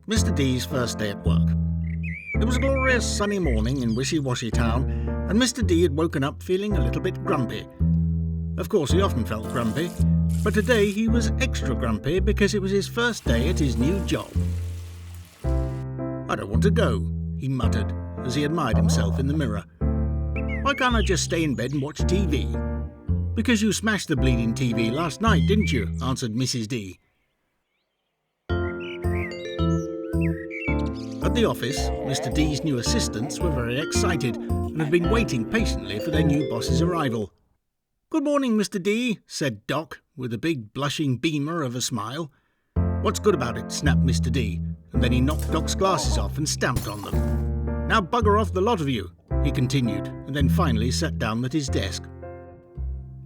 Mr. D's first day at work. It was a glorious sunny morning in Wishy-Washy Town, and Mr. D had woken up feeling a little bit grumpy. Of course, he often felt grumpy, but today he was extra grumpy because it was his first day at his new job. "I don't want to go," he muttered as he admired himself in the mirror. "Why can't I just stay in bed and watch TV?" "Because you smashed the bleeding TV last night, didn't you?" answered Mrs. D. At the office, Mr. D's new assistants were very excited and had been waiting patiently for their new boss's arrival. "Good morning, Mr. D," said Doc, with a big blushing beamer of a smile. "What's good about it?" snapped Mr. D, and then he knocked Doc's glasses off and stamped on them. "Now bugger off, the lot of you," he continued, and then finally sat down at his desk.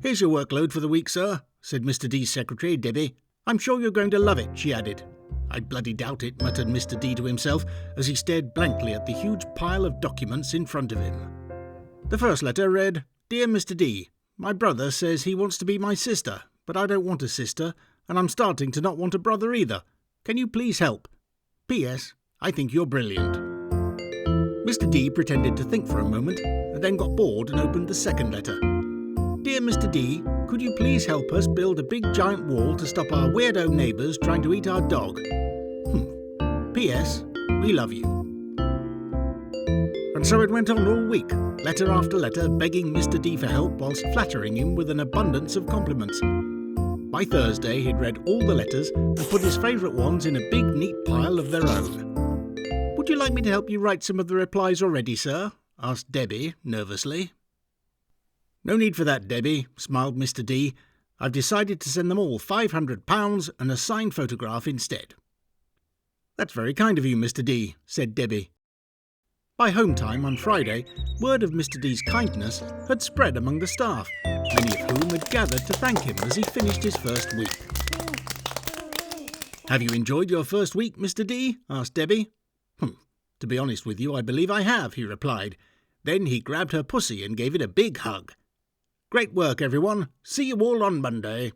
"Here's your workload for the week, sir," said Mr. D's secretary, Debbie. "I'm sure you're going to love it," she added. "I bloody doubt it," muttered Mr. D to himself as he stared blankly at the huge pile of documents in front of him. The first letter read, "Dear Mr. D, my brother says he wants to be my sister, but I don't want a sister, and I'm starting to not want a brother either. Can you please help? P.S. I think you're brilliant." Mr. D pretended to think for a moment, and then got bored and opened the second letter. "Dear Mr. D, could you please help us build a big giant wall to stop our weirdo neighbours trying to eat our dog? P.S. We love you." And so it went on all week, letter after letter, begging Mr. D for help whilst flattering him with an abundance of compliments. By Thursday he'd read all the letters and put his favourite ones in a big neat pile of their own. "Would you like me to help you write some of the replies already, sir?" asked Debbie nervously. "No need for that, Debbie," smiled Mr. D. "I've decided to send them all £500 and a signed photograph instead." "That's very kind of you, Mr. D," said Debbie. By home time on Friday, word of Mr. D's kindness had spread among the staff, many of whom had gathered to thank him as he finished his first week. "Have you enjoyed your first week, Mr. D?" asked Debbie. "To be honest with you, I believe I have," he replied. Then he grabbed her pussy and gave it a big hug. "Great work, everyone. See you all on Monday."